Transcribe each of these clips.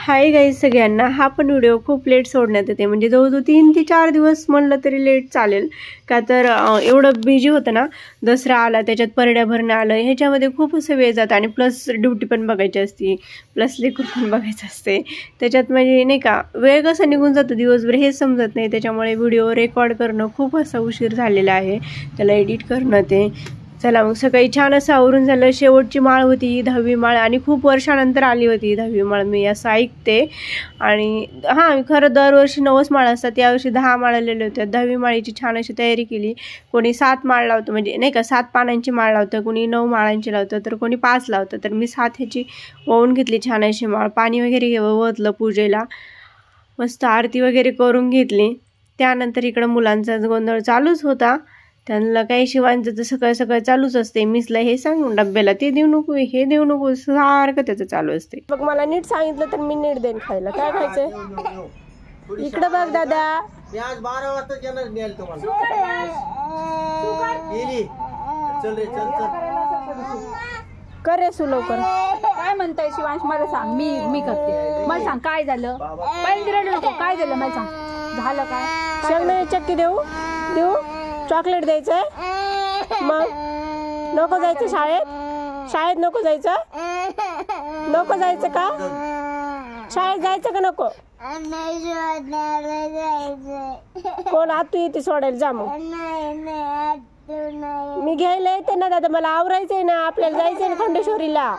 Hi guys सगळ्यांना. हा पण व्हिडिओ खूप लेट सोडण्यात येते, म्हणजे जवळजवळ 3 ते 4 दिवस म्हणलं तरी लेट चालेल का, तर एवढं बिझी होतं ना. दसरा आला, त्याच्यात परड्या भरणं आलं, ह्याच्यामध्ये खूप असं वेळ जातं आणि प्लस ड्युटी पण बघायची असते, प्लस लेकरू पण बघायचं असते. त्याच्यात म्हणजे नाही का वेळ कसा निघून जातो दिवसभर हेच समजत नाही. त्याच्यामुळे व्हिडिओ रेकॉर्ड करणं खूप असा उशीर झालेला आहे, त्याला एडिट करणं ते. चला मग सकाळी छान असं आवरून झालं. शेवटची माळ होती ही 10वी माळ, आणि खूप वर्षानंतर आली होती 10वी माळ, मी असं ऐकते. आणि हां, खरं दरवर्षी 9च माळ असतात, यावर्षी 10 माळ आलेल्या होत्या. 10वी माळीची छान अशी तयारी केली. कोणी 7 माळ लावतं, म्हणजे नाही का 7 पानांची माळ लावतं, कोणी 9 माळांची लावतं, तर कोणी 5 लावतं. तर मी 7 ह्याची वाहून घेतली छान अशी माळ. पाणी वगैरे ओतलं पूजेला, मस्त आरती वगैरे करून घेतली. त्यानंतर इकडं मुलांचा गोंधळ चालूच होता. त्यांना काही शिवांचं तर सकाळ सकाळ चालूच असते. मिसला हे सांग, डब्याला ते देऊ नको, हे देऊ नको, सारखं त्याचं चालू असते. बघ मला नीट सांगितलं तर मी नीट देईन खायला. काय खायचंय इकडं बघ दादा. आज 12 वाजता येणार मिळेल तुम्हाला. चल रे चल कर रे सु लवकर. काय म्हणताय शिवांश, मला सांग. मी करते. मला सांग काय झालं. पहिले नको, काय झालं मला सांग. झालं काय? शेंगदाणे चक्की देऊ देऊ, चॉकलेट द्यायचंय. मग नको जायचं शाळेत नको जायचं. नको जायचं का शाळेत, जायचं का नको? कोण आतू येते सोडायला? जा मग. मी घ्यायला येते ना दादा, मला आवरायचंय ना, आपल्याला जायचंय ना खंडेश्वरीला.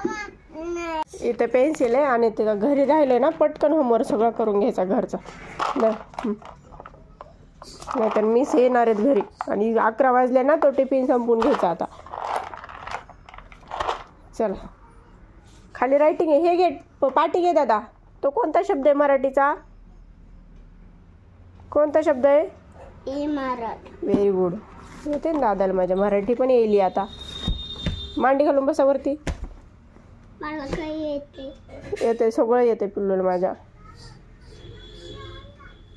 इथे पेन्सिल आहे आणि ते घरी राहिले ना, पटकन होमवर्क सगळं करून घ्यायचा घरचा. नाही तर मिस येणार आहेत घरी, आणि 11 वाजले ना तो टिफिन संपून घ्यायचा आता. चला खाली रायटिंग आहे, हे घे पाटी घे दादा. तो कोणता शब्द आहे मराठीचा? कोणता शब्द आहे? इमारत. Very good. येते ना दादाला माझ्या, मराठी पण येईल आता. मांडी घालून बसा वरती. मला काही येते सगळं येते पिल्लूला माझ्या.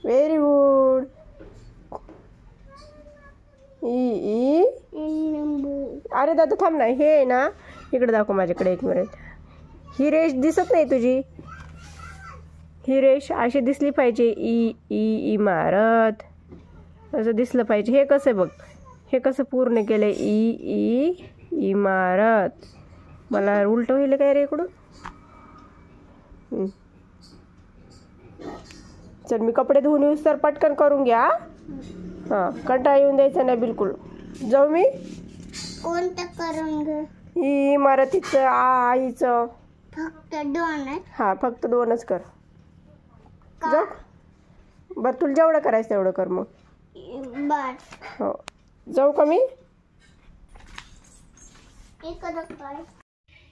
Very good. ई अरे दादा थांब ना, हे आहे ना, इकडे दाखव माझ्याकडे 1 मिनिट. ही रेष दिसत नाही तुझी, ही रेष अशी दिसली पाहिजे. इमारत असं दिसलं पाहिजे. हे कसं बघ, हे कसं पूर्ण केलंय. इमारत. मला उलट होईल काय रे इकडून. चल मी कपडे धुवून येऊस तर पटकन करून घ्या. हां, कंटाळा येऊन द्यायचा नाही बिलकुल. जाऊ मी. कोणतं करून घे? इमारतीचं आईचं. फक्त 2? हां फक्त 2च कर. जाऊ बरं, तुला जेवढं करायचं तेवढं कर मग. बर हो, जाऊ का मी?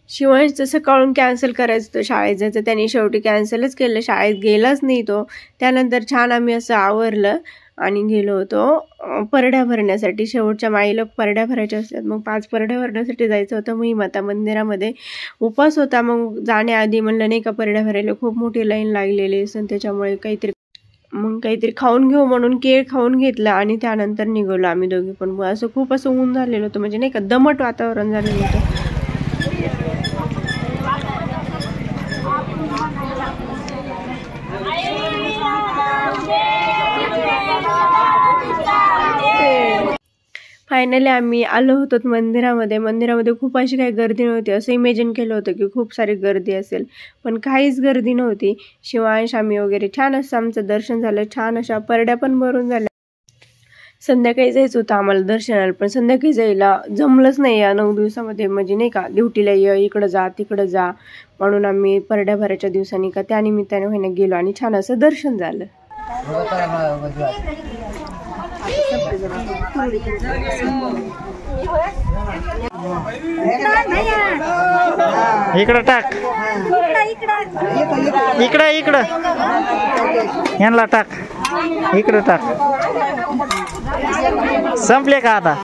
शिवांशचं सकाळून कॅन्सल करायचं होतं शाळेत जायचं, त्याने शेवटी कॅन्सलच केलं. शाळेत गेलाच नाही तो. त्यानंतर छान आम्ही असं आवरलं आणि गेलो होतो परड्या भरण्यासाठी. शेवटच्या माईला परड्या भरायच्या असतात, मग 5 परड्या भरण्यासाठी जायचं होतं. महिमाता मंदिरामध्ये उपास होता. मग जाण्याआधी म्हणलं नाही का परड्या भरायला खूप मोठी लाईन लागलेली असेल, त्याच्यामुळे काहीतरी खाऊन घेऊ म्हणून केळ खाऊन घेतलं आणि त्यानंतर निघालो आम्ही दोघी पण. असं खूप असं ऊन झालेलं होतं, म्हणजे नाही का दमट वातावरण झालेलं होतं. फायनली आम्ही आलो होतो मंदिरामध्ये खूप अशी काही गर्दी नव्हती. असं इमॅजिन केलं होतं की खूप सारी गर्दी असेल, पण काहीच गर्दी नव्हती. शिवांश आम्ही वगैरे छान असं आमचं दर्शन झालं. छान अशा परड्या पण भरून झाल्या. संध्याकाळी जायचं होतं आम्हाला दर्शनाला, पण संध्याकाळी जायला जमलंच नाही या 9 दिवसामध्ये. म्हणजे नाही का ड्युटीला इकडं जा तिकडं जा, म्हणून आम्ही परड्या भरायच्या दिवसांनी का त्या निमित्ताने व्हायला गेलो आणि छान असं दर्शन झालं. इकडं टाक, इकडं यांना टाक, इकडं टाक. संपले का आता?